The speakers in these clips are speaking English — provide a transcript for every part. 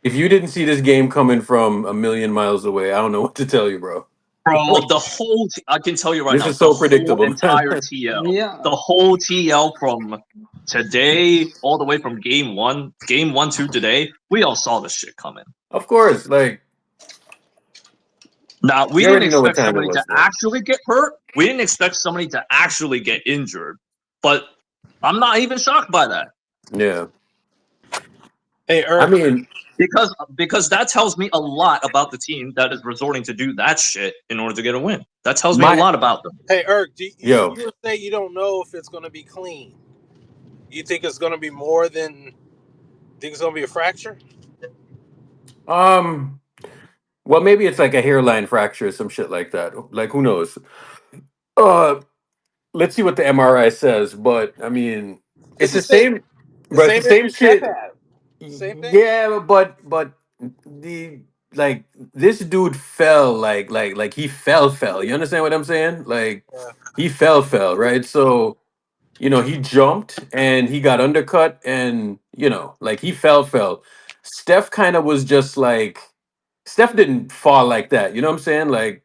If you didn't see this game coming from a million miles away, I don't know what to tell you, bro. Bro, I can tell you right This now, is the so whole predictable, man. entire TL, Yeah. the whole TL from today all the way from game one to today, we all saw this shit coming. Of course, like Now, we you didn't already know what expect time it somebody to was, though. actually get hurt. We didn't expect somebody to actually get injured. But I'm not even shocked by that. Yeah, Hey, I mean, Because that tells me a lot about the team that is resorting to do that shit in order to get a win. That tells me a my lot about them. hey, Erk, yo, you say you don't know if it's going to be clean. You think it's going to be more than? Think it's going to be a fracture? um, well, maybe it's like a hairline fracture or some shit like that. Like, who knows? Uh, let's see what the MRI says. But I mean, It's it's the the same. same, The bro. It's the same same injury Steph shit. had. Same thing. Yeah, but the like this dude fell like he fell. You understand what I'm saying? Like Yeah. he fell, right? So he jumped and he got undercut and like he fell. Steph kind of was just like Steph didn't fall like that. You know what I'm saying? Like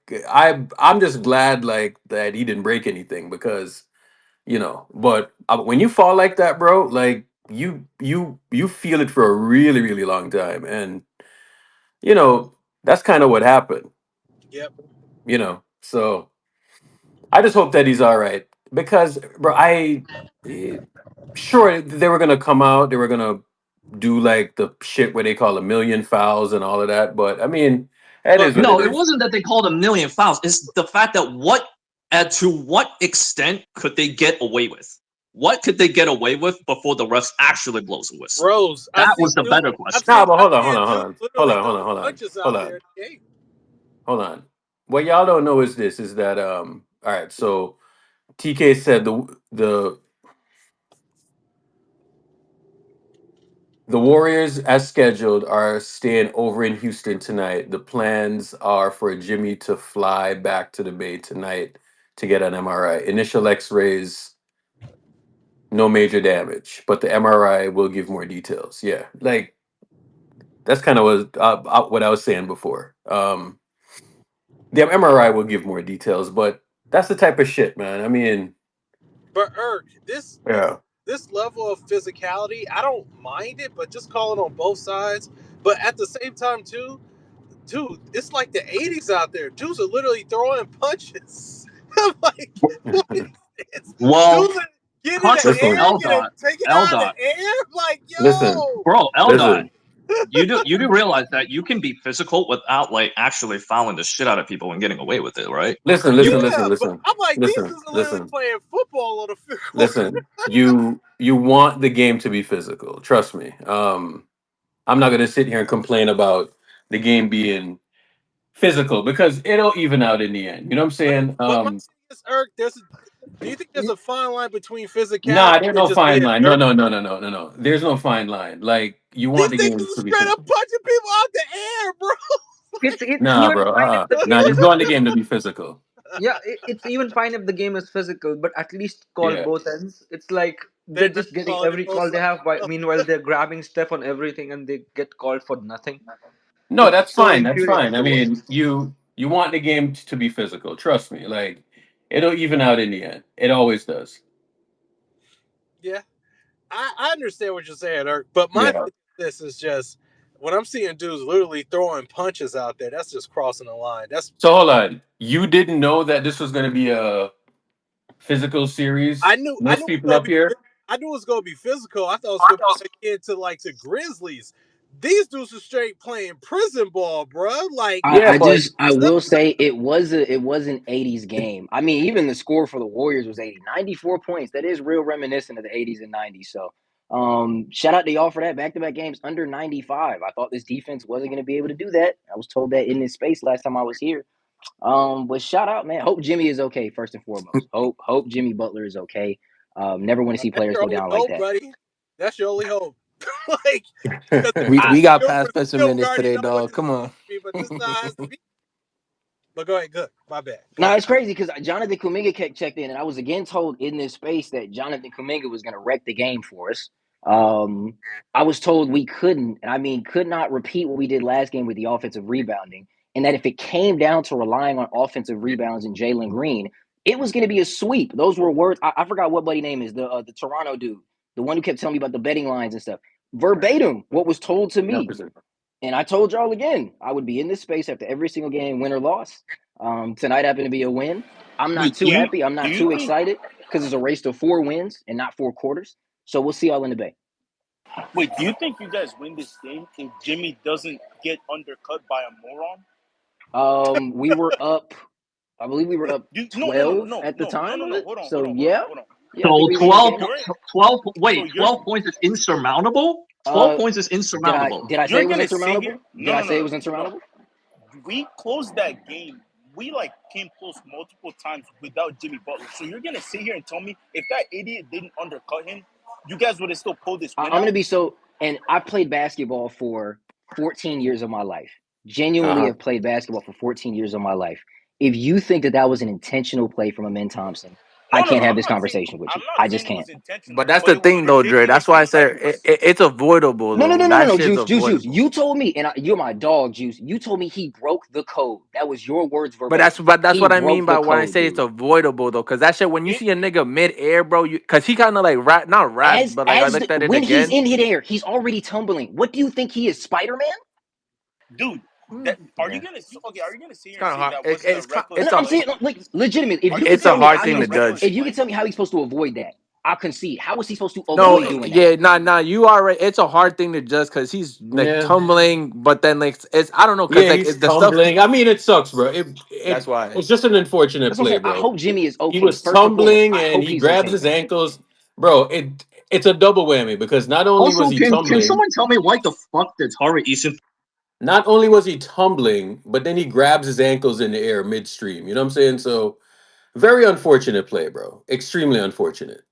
I'm just glad like that he didn't break anything because but when you fall like that, bro, like you feel it for a really really long time, and you know that's kind of what happened. Yep. So I just hope that he's all right because, bro, eh, sure they were gonna come out, they were gonna do like the shit where they call a million fouls and all of that, but I mean, that But is what No, it it is. wasn't that they called a million fouls. It's the fact that to what extent could they get away with? What could they get away with before the refs actually blows a whistle? Rose, That was the better I've question. Nah, seen but hold on, hold dudes on, hold on, hold literally on, hold on, throwing hold on, punches hold out there on, in the game. hold on. What y'all don't know is that all right, so TK said the Warriors, as scheduled, are staying over in Houston tonight. The plans are for Jimmy to fly back to the Bay tonight to get an MRI. Initial X-rays, no major damage, but the MRI will give more details. Yeah, like that's kind of what I was saying before. The MRI will give more details, but that's the type of shit, man. I mean, But Erk, this yeah. this level of physicality, I don't mind it, but just call it on both sides. But at the same time, too, dude, it's like the '80s out there. Dudes are literally throwing punches. I'm like, what is this? Well, Dudes are getting in the contrary, Listen, air, getting taken out of L. the air. Like, listen, yo, Bro, L. listen, You do realize that you can be physical without like actually fouling the shit out of people and getting away with it, right? listen, You listen, yeah. listen, But listen, I'm like, these listen, dudes are literally listen. playing football on the field. Listen, you want the game to be physical. Trust me. I'm not gonna sit here and complain about the game being physical because it'll even out in the end. You know what I'm But saying? my thing is, Eric, do you think there's a fine line between physicality Nah, there's and no just fine being line. No, dirty? no, no, no, no, no, no. There's no fine line. Like you want These the niggas game are to be straight up physical. punching people out the air, bro. It's Nah, even bro. fine if the Nah, game you is want the game to be physical. yeah, it's even fine if the game is physical, but at least call Yeah. both ends. It's like They're they're not just getting calling it every both call they have. By sides. meanwhile, they're grabbing stuff on everything, and they get called for nothing. No, It's that's so fine. That's infuriating fine. I to watch. mean, you want the game to be physical. Trust me. Like it'll even out in the end. It always does. Yeah, I understand what you're saying, Eric. But my Yeah. thing with this is just when I'm seeing dudes literally throwing punches out there, that's just crossing the line. That's So hold on. You didn't know that this was going to be a physical I series? knew I Most knew it was people gonna up be here. I knew it was gonna be physical. I thought it was gonna be akin to like the Grizzlies. These dudes are straight playing prison ball, bro. Like Yeah, but I will say it was an '80s game. I mean, even the score for the Warriors was 94 points. That is real reminiscent of the '80s and '90s. So, shout out to y'all for that back-to-back games under 95. I thought this defense wasn't going to be able to do that. I was told that in this space last time I was here. But shout out, man. Hope Jimmy is okay first and foremost. Hope Jimmy Butler is okay. Never want to see that's players your go only down like hope, that. buddy. That's your only hope. Like because the I, Pistons We got still, past Spencer still minutes already today, know what dog. this is Come on. gonna be, but this now has to be. But go ahead, good. My bad. Go No, ahead. it's crazy because Jonathan Kuminga checked in, and I was again told in this space that Jonathan Kuminga was going to wreck the game for us. Um, I was told we couldn't, and I mean could not repeat what we did last game with the offensive rebounding, and that if it came down to relying on offensive rebounds and Jalen Green, it was going to be a sweep. Those were words. I forgot what buddy name is the Toronto dude, the one who kept telling me about the betting lines and stuff. Verbatim, what was told to me. 100%. And I told y'all again, I would be in this space after every single game, win or loss. Tonight happened to be a win. I'm not Wait, too happy. I'm do not you too think excited because it's a race to 4 wins and not 4 quarters. So we'll see y'all in the Bay. wait, do you think you guys win this game if Jimmy doesn't get undercut by a moron? We were up. I believe we were up No, 12 at the time of it. Hold on, So hold on, yeah, hold on. yeah, I So think we won the 12, game. 12 So wait, 12 points is insurmountable? 12 points is insurmountable. Did I say You're it was gonna sit insurmountable? here? Did I say it was insurmountable? We closed that game. We came close multiple times without Jimmy Butler. So you're gonna sit here and tell me if that idiot didn't undercut him, you guys would have still pulled this win I'm gonna out? be so. And I played basketball for 14 years of my life. Genuinely Uh-huh. have played basketball for 14 years of my life. If you think that was an intentional play from Amen Thompson, I can't have this conversation with I'm you. not I just saying it can't. was intentional, But that's but the it was thing, though, Dre. That's why I ridiculously said it's avoidable, No, no, though. no, no, no, That no, shit's Juice, Juice, Juice. avoidable. You told me, and you're my dog, Juice. You told me he broke the code. That was your words But verbatim. that's He what I mean broke by the when I code, say it's dude. avoidable, though, because that shit when you It, see a nigga mid air, bro, because he kind of like not rapped, but like I looked at it When he's again. in midair, he's already tumbling. What do you think he is, Spider Man? dude, are you Yeah, gonna sit it's here and kind of say hard. that wasn't a reckless And It's a I'm play? saying, like, legitimately, if Are you you could it's gonna a tell say me that hard how wasn't thing a to he's, reckless judge. if you play? could tell me how he's supposed to avoid that, I'll concede. How is he supposed to No, avoid doing that? yeah, nah, you are right. It's a hard thing to judge because he's like Yeah. tumbling, but then like it's I don't know because Yeah, like he's the stuff. tumbling. I mean, it sucks, bro. That's It why. it's just an unfortunate That's what I'm play, saying. I bro. hope Jimmy is He okay. was First and foremost, tumbling I and hope he he's grabs okay. his ankles. Bro, it's a double whammy because not only was Also, he can tumbling, someone tell me why the fuck did Tari Eason? not only was he tumbling, but then he grabs his ankles in the air midstream. You know what I'm saying? So very unfortunate play, bro. Extremely unfortunate.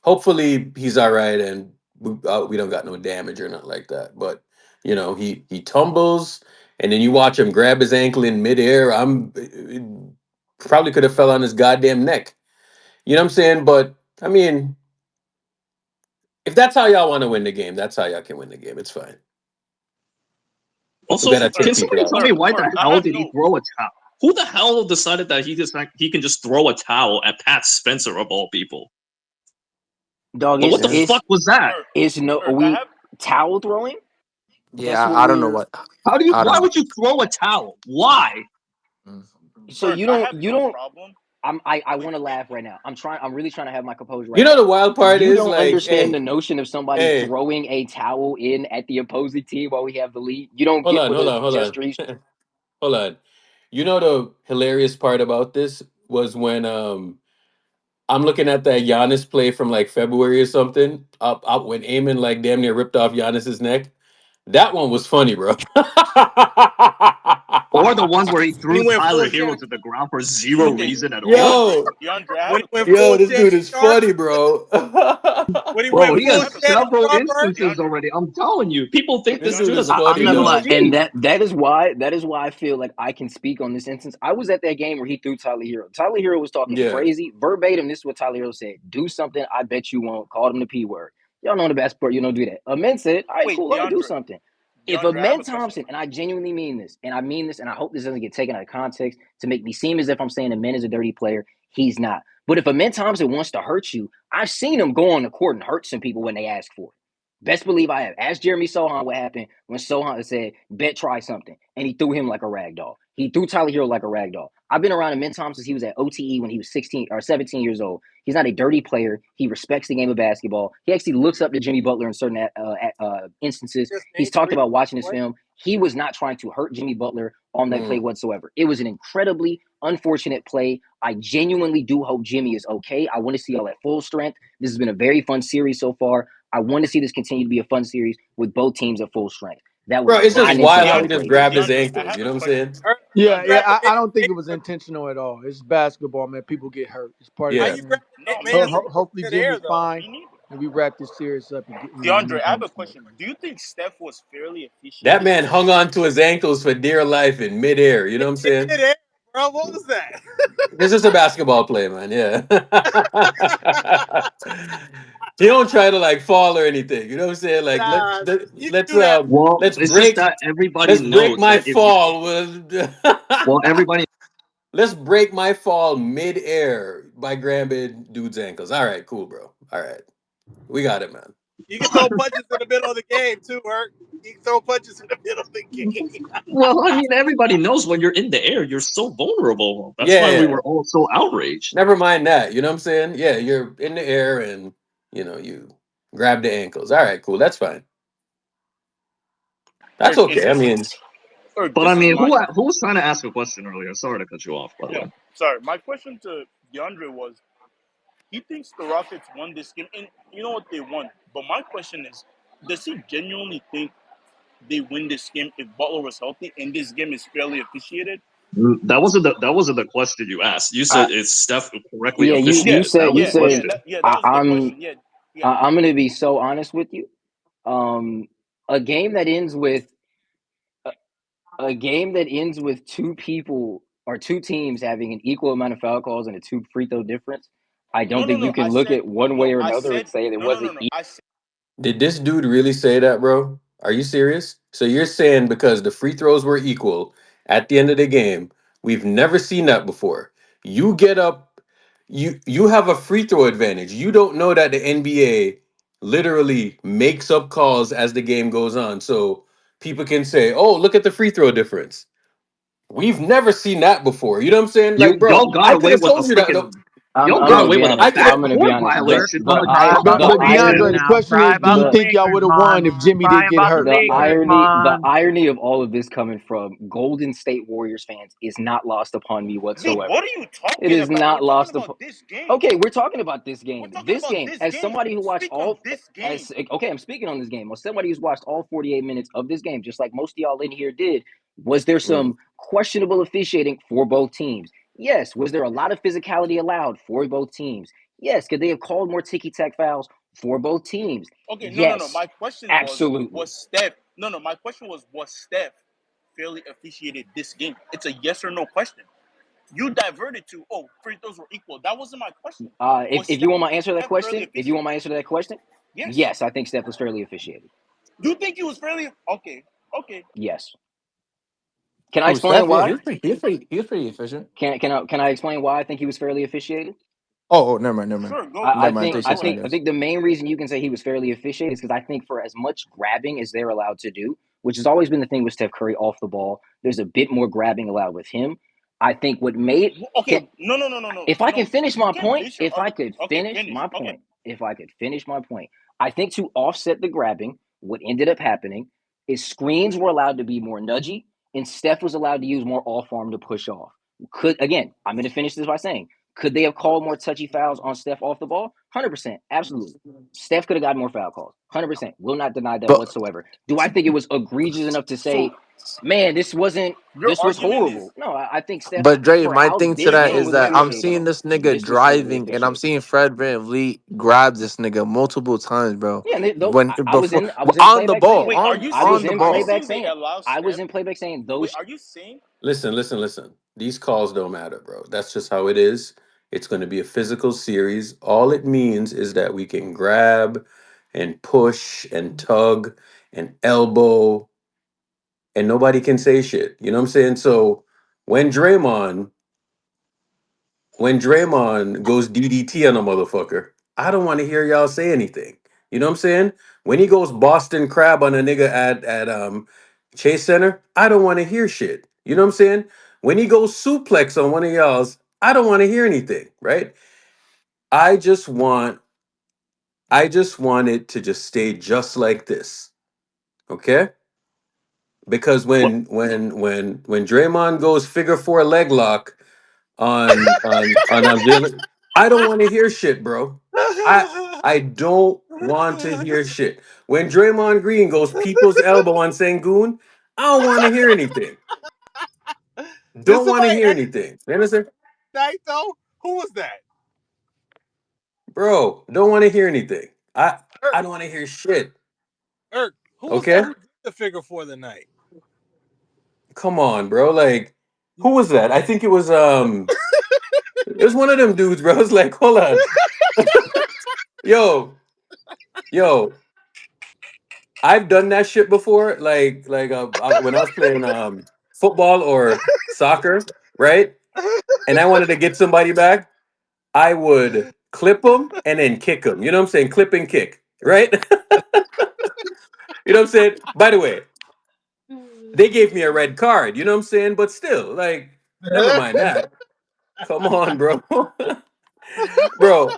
Hopefully he's all right and we don't got no damage or nothing like that. But he tumbles and then you watch him grab his ankle in midair. Probably could have fell on his goddamn neck. You know what I'm saying? But I mean, if that's how y'all want to win the game, that's how y'all can win the game. It's fine. We Also, gotta can take people somebody out. tell me why the I hell have did he no. throw a towel? Who the hell decided that he can just throw a towel at Pat Spencer of all people? Dog, What the Yeah. fuck was that? I we have towel throwing? That's Yeah, what I don't know we're. what. I Why don't know. would you throw a towel? Why? Mm. So you I don't, have no problem. I want to laugh right now. I'm really trying to have my composure You right know now. the wild part You is don't like, understand the hey, notion of somebody hey, throwing a towel in at the opposing team while we have the lead. You don't hold get on, what hold a on, hold gesture is. on, hold on. You know the hilarious part about this was when I'm looking at that Giannis play from like February or something. Up when Eamon like damn near ripped off Giannis's neck. That one was funny, bro. Or the ones where he When threw he went Tyler full Hero Shannon, to the ground for zero Okay, reason at all? Yo, DeAndre, I when have he a went question. yo, full this Shannon dude is Sharp, funny, bro. when he Bro, went he full I has have a Shannon question. several Sharp, right? instances already. I'm telling you, people think This this dude dude is is I'm funny, not gonna human dog. lie, and G. that is why I feel like I can speak on this instance. I was at that game where he threw Tyler Hero. Tyler Hero was talking Yeah. crazy verbatim. This is what Tyler Hero said: "Do something. I bet you won't." Called him the P word. Y'all know the best part. You don't do that. Amen said, "All right, Wait, cool. I'm gonna do something." If DeAndre, I have Amen a question. Thompson, and I genuinely mean this, and I mean this, and I hope this doesn't get taken out of context to make me seem as if I'm saying Amen is a dirty player. He's not. But if Amen Thompson wants to hurt you, I've seen him go on the court and hurt some people when they ask for it. Best believe I have. Ask Jeremy Sohan what happened when Sohan said, "Bet try something," and he threw him like a rag doll. He threw Tyler Hero like a rag doll. I've been around Amen Thompson since he was at OTE when he was 16 or 17 years old. He's not a dirty player. He respects the game of basketball. He actually looks up to Jimmy Butler in certain instances. Just He's name talked three about watching his plays. film. He was not trying to hurt Jimmy Butler on that play Mm. whatsoever. It was an incredibly unfortunate play. I genuinely do hope Jimmy is okay. I want to see y'all at full strength. This has been a very fun series so far. I want to see this continue to be a fun series with both teams at full strength. That was Bro, it's not just an wild how he intentional just play, dude. grabbed his DeAndre, I ankles. have You a know what I'm question. saying? Yeah, DeAndre, yeah. Grab the I don't think it was ankle. intentional at all. It's basketball, man. People get hurt. It's part of How the Yeah. you grab game. no, me man's neither. Hopefully in the air Jimmy's though? fine, Me neither. and we wrap this series up and get, DeAndre, move I on have to a something. question. Do you think Steph was fairly That officiated? man hung on to his ankles for dear life in midair. You know what I'm In saying? midair, bro. What was that? This is a basketball play, man. Yeah. He don't try to like fall or anything. You know what I'm saying? Like Nah, you can let's do that. Well, let's it's just break that everybody let's break knows my that if you, fall with well, everybody. let's break my fall mid-air by grabbing dude's ankles. All right, cool, bro. All right. We got it, man. You can throw punches in the middle of the game too, Erk. You can throw punches in the middle of the game. Well, I mean, everybody knows when you're in the air, you're so vulnerable. That's why we Yeah. were all so outraged. Never mind that. You know what I'm saying? Yeah, you're in the air and you grab the ankles. All right, cool. That's fine. That's Erk, is okay. I this mean, Erk, But this I is mean, my who was trying to ask a question earlier? Sorry to cut you off, by the yeah. way. Sorry, my question to DeAndre was he thinks the Rockets won this game, and you know what, they won. But my question is, does he genuinely think they win this game if Butler was healthy and this game is fairly officiated? That wasn't the question you asked. You I, said is Steph correctly yeah, you officiated. said That was you the said question. That I, was a good I'm question. Yeah. I'm gonna be so honest with you. Um, a game that ends with a game that ends with two people or two teams having an equal amount of foul calls and a two free throw difference. I don't think you No. can look at one way or I another and said say that it wasn't. no. I said did this dude really say that, bro? Are you serious? So you're saying because the free throws were equal at the end of the game, we've never seen that before. You get up, you have a free throw advantage. You don't know that the NBA literally makes up calls as the game goes on. So people can say, "Oh, look at the free throw difference." We've never seen that before. You know what I'm saying? Like, bro, Y'all got I could away have with a told you that. Though. freaking. I'm Y'all I'm got gonna away be with a I honest. could have. I'm bad gonna be court honest. violation on a Cry about The the the irony Lakers DeAndre, the now. question Cry is, do about you the the think y'all Lakers, would have won man. if Jimmy Cry didn't get about the hurt? Lakers, the man. irony of all of this coming from Golden State Warriors fans is not lost upon me dude, whatsoever. what are you It talking is about? We're not talking lost about upon. this game. Okay, we're talking about this We're game. talking This about game, this as game. somebody who watched Speak on all, this game. as okay, I'm speaking on this game. As somebody who's watched all 48 minutes of this game, just like most of y'all in here did, was there Mm. some questionable officiating for both teams? Yes. Was there a lot of physicality allowed for both teams? Yes. Could they have called more ticky tack fouls for both teams? Okay, no. Yes. My question Absolutely. was Steph. No. My question was Steph fairly officiated this game? It's a yes or no question. You diverted to free throws were equal. That wasn't my question. Was If you want my answer to that Steph fairly question, if you officiated? want my answer to that question, Yes. yes, I think Steph was fairly officiated. You think he was fairly okay? Okay. Yes. Can I Oh, explain Steph, yeah, why? he was pretty efficient. Can I explain why I think he was fairly officiated? Oh, never mind. Sure. I Never Go. mind. think Sure. Take I Go this, I ahead. think I guess. think the main reason you can say he was fairly officiated is because I think for as much grabbing as they're allowed to do, which has always been the thing with Steph Curry off the ball, there's a bit more grabbing allowed with him. I think what made can Okay. No. if I can finish You my can't point, base your argument. Okay. Finish. Okay. if I could finish my point, I think to offset the grabbing, what ended up happening is screens were allowed to be more nudgy, and Steph was allowed to use more off arm to push off. I'm going to finish this by saying, could they have called more touchy fouls on Steph off the ball? 100%, absolutely. Steph could have gotten more foul calls. 100%, will not deny that But whatsoever. Do I think it was egregious enough to So say, man, this your was argument is horrible? No, I think Steph, but Dre, for my how thing to this that game is was that I'm officiated, seeing this nigga this was fairly driving, and I'm officiated. seeing Fred VanVleet grab this nigga multiple times, bro. Yeah, When I was before in on the playback ball, saying wait. Are on you I was on saying? the in Are you ball. playback saying they saying allow I was Steph? in playback saying Wait. those. Are you saying? Listen. These calls don't matter, bro. That's just how it is. It's going to be a physical series. All it means is that we can grab and push and tug and elbow and nobody can say shit. You know what I'm saying? So when Draymond when Draymond goes DDT on a motherfucker, I don't want to hear y'all say anything. You know what I'm saying? When he goes Boston Crab on a nigga at Chase Center, I don't want to hear shit. You know what I'm saying? When he goes suplex on one of y'all's, I don't want to hear anything, right? I just want it to just stay just like this. Okay? Because What? when Draymond goes figure four leg lock on Jalen. I don't want to hear shit, bro. I I don't want to hear shit. When Draymond Green goes people's elbow on Sengun, I don't want to hear anything. Did Don't want to somebody hear ask anything. You understand? night though? Who was that? Bro, don't want to hear anything. Erk. I don't want to hear shit. Erk. Who was that? Okay? Who did the figure for the night? Come on, bro. Like, who was that? I think it was one of them dudes, bro. It's like, hold on. Yo, Yo, I've done that shit before. When I was playing football or soccer, right? And I wanted to get somebody back, I would clip them and then kick them. You know what I'm saying? Clip and kick, right? You know what I'm saying? By the way, they gave me a red card. You know what I'm saying? But still, like, never mind that. Come on, bro. Bro,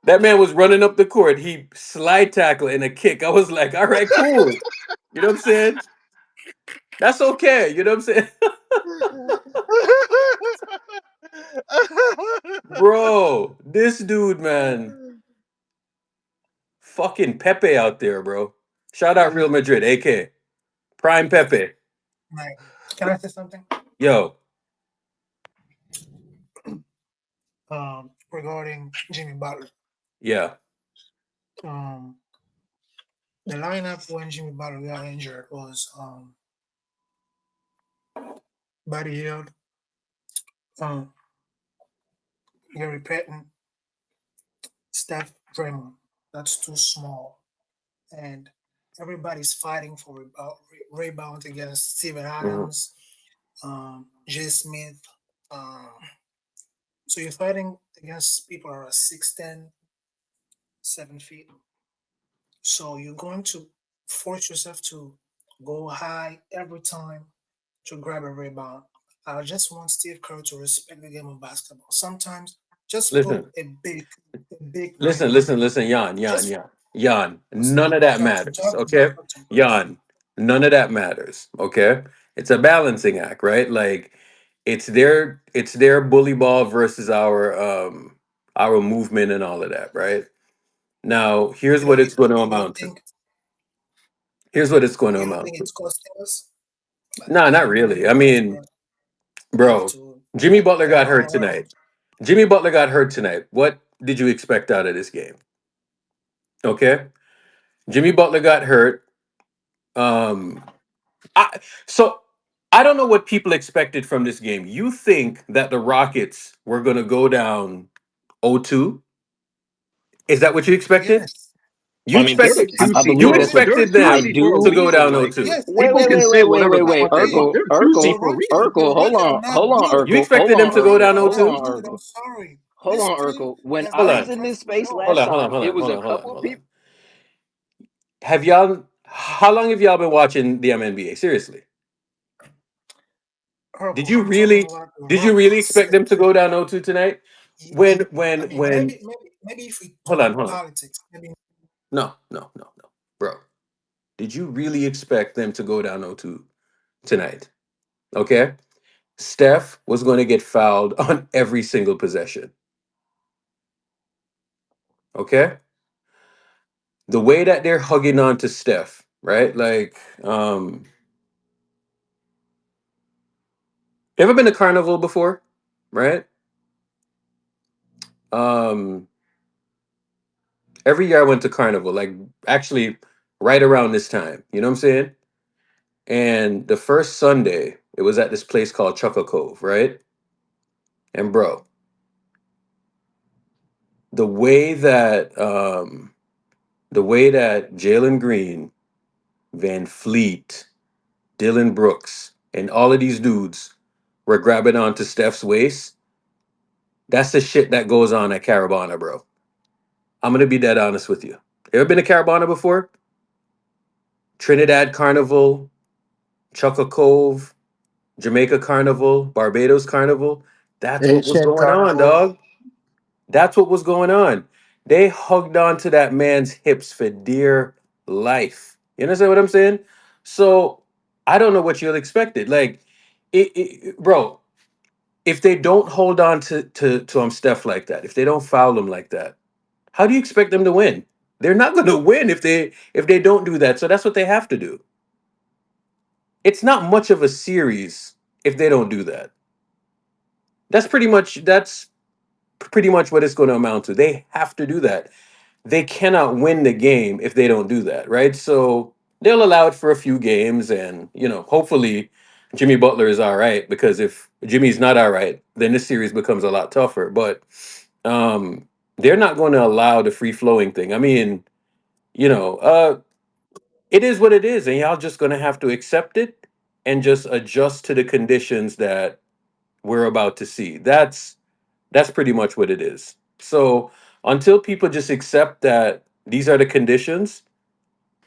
that man was running up the court. He slide tackle and a kick. I was like, all right, cool. You know what I'm saying? That's okay. You know what I'm saying? Bro, this dude, man. Fucking Pepe out there, bro. Shout out Real Madrid, AK. Prime Pepe. Right. Can I say something? Yo. Regarding Jimmy Butler. Yeah. The lineup when Jimmy Butler got injured was Buddy Hield, Gary Payton, Steph Draymond. That's too small, and everybody's fighting for rebound against Steven Adams, Jay Smith. So you're fighting against people who are 6'10", 7 feet. So you're going to force yourself to go high every time to grab a rebound. I just want Steve Kerr to respect the game of basketball. Sometimes just Listen. put a big Listen, Jan. Just- Jan, none of that matters, okay? Jan, none of that matters, okay? It's a balancing act, right? Like it's their bully ball versus our movement and all of that, right? Now, here's what it's going to amount to. Here's what it's going to You don't amount think to. it's costing us? No, not really. I mean, bro, Jimmy Butler got hurt tonight. What did you expect out of this game? Okay? Jimmy Butler got hurt. Um, so I don't know what people expected from this game. You think that the Rockets were going to go down 0-2? Is that what you expected? Yes. You I mean, they're the expected two I seed. you believe it. expected I them do. to go down Like, 0-2. Yes. Wait. people can say whatever they want. Urkel, They're two seed Urkel, for a reason. Hold on, You Urkel. expected them to go down Hold 0-2? on, Dude, Urkel. I'm sorry. Hold This on, team Urkel. When has I Hold not was on. in this impressed me at space all. last time, it was a couple of Hold people. on. How long have y'all been watching the MNBA? Seriously. Urkel, Did you I'm talking really about the did you really expect Rockets. them to go down 0-2 tonight? I When mean, when maybe if we hold talk on, hold on. politics, maybe No. Bro. Did you really expect them to go down 0-2 tonight? Okay? Steph was going to get fouled on every single possession. Okay? The way that they're hugging on to Steph, right? Like, ever been to Carnival before? Right? Um, every year I went to Carnival, like actually right around this time. You know what I'm saying? And the first Sunday, it was at this place called Chuckle Cove, right? And bro, the way that Jalen Green, Van Fleet, Dylan Brooks, and all of these dudes were grabbing onto Steph's waist, that's the shit that goes on at Caravana, bro. I'm gonna be dead honest with you. Ever been to Caravana before? Trinidad Carnival, Chuckle Cove, Jamaica Carnival, Barbados Carnival. That's what was Asian going on, Carnival. dog. That's what was going on. They hugged on to that man's hips for dear life. You understand what I'm saying? So I don't know what you'll expected. Like, bro, if they don't hold on to Steph like that, if they don't foul him like that, how do you expect them to win? They're not going to win if they don't do that. So that's what they have to do. It's not much of a series if they don't do that. That's pretty much what it's going to amount to. They have to do that. They cannot win the game if they don't do that, right? So they'll allow it for a few games, and hopefully Jimmy Butler is all right. Because if Jimmy's not all right, then this series becomes a lot tougher. But they're not going to allow the free flowing thing. I mean, You know, it is what it is, and y'all just gonna have to accept it and just adjust to the conditions that we're about to see. That's pretty much what it is. So until people just accept that these are the conditions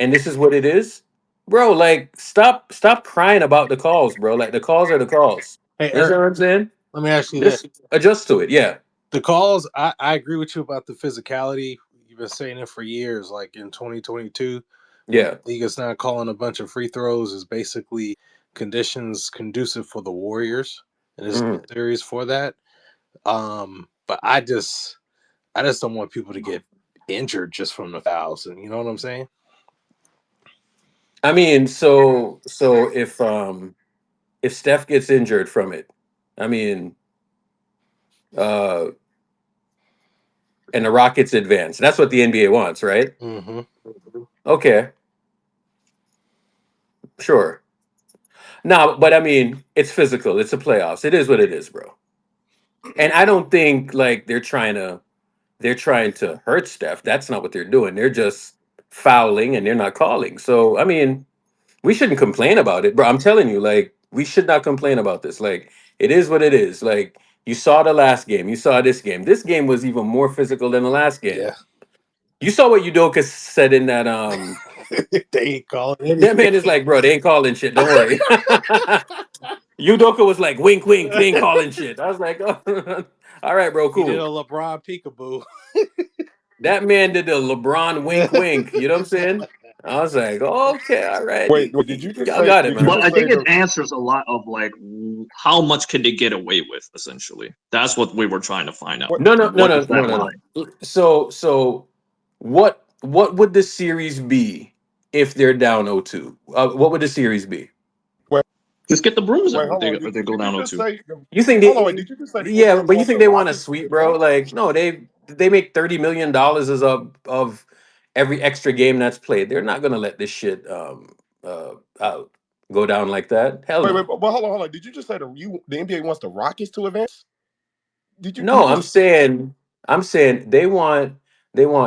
and this is what it is, bro, like stop crying about the calls, bro. Like the calls are the calls. Hey, You know Eric, what I'm saying? let me ask you this. Just adjust to it. Yeah. The calls, I agree with you about the physicality. You've been saying it for years. Like in 2022, when Yeah. the league is not calling a bunch of free throws, is basically conditions conducive for the Warriors, and it's hmm a series for that. But I just don't want people to get injured just from the fouls, and you know what I'm saying? I mean, so if Steph gets injured from it, I mean, uh and the Rockets advance. That's what the NBA wants, right? Mm-hmm. Okay, sure. No, but I mean, it's physical. It's the playoffs. It is what it is, bro. And I don't think like they're trying to hurt Steph. That's not what they're doing. They're just fouling and they're not calling. So I mean, we shouldn't complain about it, bro. I'm telling you, like, we should not complain about this. Like, it is what it is. Like, you saw the last game. You saw this game. This game was even more physical than the last game. Yeah, You saw what Udoka said in that they ain't calling that anything. man is like, bro, they ain't calling shit. Don't worry. Udoka was like, wink, wink, they ain't calling shit. I was like, oh, all right, bro, He did a cool. LeBron peekaboo. That man did the LeBron wink, wink. You know what I'm saying? I was like, okay, all right. Wait, did you just Y'all say? got it, Did you man. But I just say think it the? answers a lot of like how much can they get away with. Essentially, that's what we were trying to find out. What? No, no, no, What no, is that no, no, line? no. So what would the series be if they're down 0-2? What would the series be? Wait, Just get the Bruiser wait, hold on. if they go Did you down just 2. say? You think Hold on, wait. they Did you just say the yeah, Indians but you want think the they want a Rockets to sweep, bro? advance? Like, no, they make $30 million as of every extra game that's played. They're not gonna let this shit out go down like that. Hell Wait, no. but hold on. Did you just say the NBA wants the Rockets to advance? Did you No, I'm just? saying I'm saying they want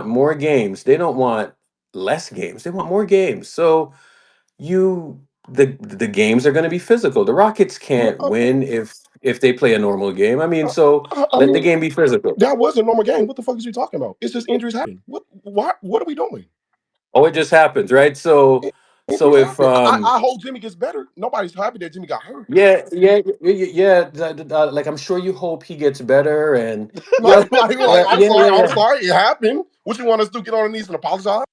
more games. They don't want less games. They want more games. So you the games are going to be physical. The Rockets Well, can't win if they play a normal game. I mean, so I let the mean, game be physical. that was a normal game. What the fuck is you talking about? It's just injuries happen. What? Why? What are we doing? Oh, it just happens, right? So In- so Injuries if happen. I hope Jimmy gets better. Nobody's happy that Jimmy got hurt. like I'm sure you hope he gets better and yeah, Like, I'm yeah, sorry. yeah, I'm yeah. sorry. It happened. What you want us to do? Get on our knees and apologize?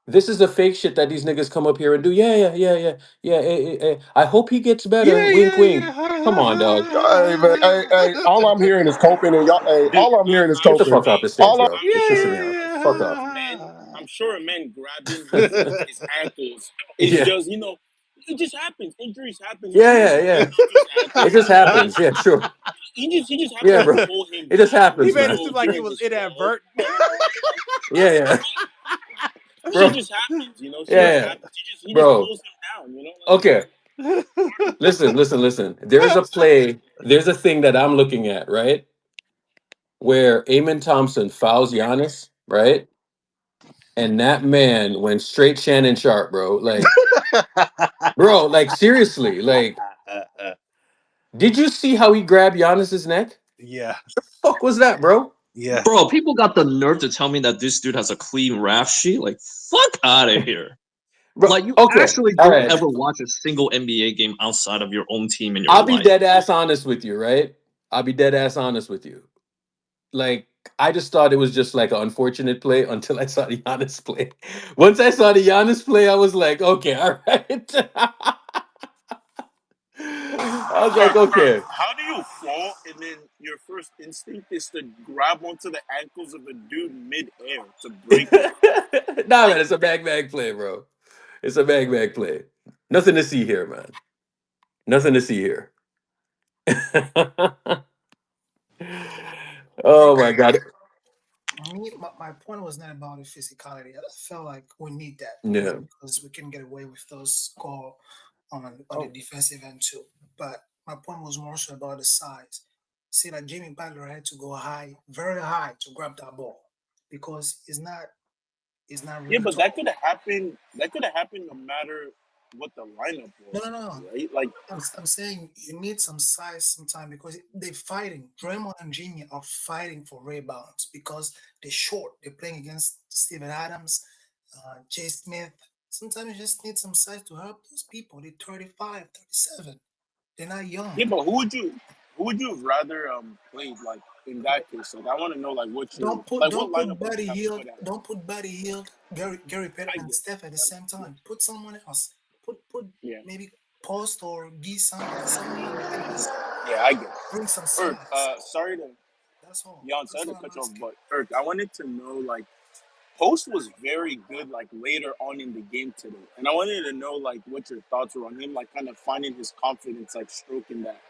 This is the fake shit that these niggas come up here and do. Yeah, yeah, yeah, yeah, yeah. I hope he gets better. Yeah, Wink, yeah, wink. Come on, dog. Hey, man, hey, all I'm hearing is coping, and y'all. Hey, Dude, all I'm hearing is Get the coping. fuck off the stage, All I, bro. I'm You're sure pissing me off. yeah, Fuck I'm off. sure a man yeah. I'm sure a man grabbing Yeah. his ankles is Yeah, just, it just happens. Injuries happen. His yeah, knees yeah, happen. yeah. It just It happens. just happens. Yeah, sure. He just happened Yeah, to bro. pull him It just down, He happens, made it man. seem like it during was his fall. inadvertent. Yeah, yeah, Shit bro. just happens, Shit Yeah, just yeah, happens. He just bro. pulls him down, Okay, listen, listen, listen. There's a play. There's a thing that I'm looking at, right? Where Amon Thompson fouls Giannis, right? And that man went straight Shannon Sharp, bro. Like seriously, like, did you see how he grabbed Giannis's neck? Yeah, Fuck was that, bro? yeah. Bro, people got the nerve to tell me that this dude has a clean rap sheet. Like, fuck out of here. Bro, Like, you okay, actually all don't right. ever watch a single NBA game outside of your own team in your I'll be life. dead ass honest with you, right? I'll be dead ass honest with you. Like, I just thought it was just like an unfortunate play until I saw the Giannis play. Once I saw the Giannis play, I was like, okay, all right. I was like, Bro, okay. how do you fall and then your first instinct is to grab onto the ankles of a dude mid-air to break him? Nah, man, Like, it's a bag play, bro. It's a bag play. Nothing to see here, man. Nothing to see here. Hey, Oh my god. me, my point was not about the physicality. I felt like we need that, Yeah. because we can get away with those call on the defensive end too. But my point was more so about the size. See, that Jimmy Butler had to go high, very high, to grab that ball, because it's not is not Yeah, really but that tall. could have happened. That could have happened no matter what the lineup No, was, no, no. right? Like, I'm saying you need some size sometime because they're fighting. Draymond and Genie are fighting for rebounds because they're short. They're playing against Steven Adams, Jay Smith. Sometimes you just need some size to help those people. They're 35, 37. They're not young. yeah, but who would you have rather played like in that case? Like, I want to know like what Don't put what don't put lineup would you Buddy have Hield. put out? Don't put Buddy Hield, Gary Payton, I and get, Steph at the same time. Put someone else. Put yeah, maybe Post or someone that can just yeah, I get it. bring some Irk, size. sorry to That's all. Jan, That's sorry to all I'm cut you off, asking. but Irk, I wanted to know like Post was very good like later on in the game today, and I wanted to know like what your thoughts were on him, like kind of finding his confidence, like stroking that.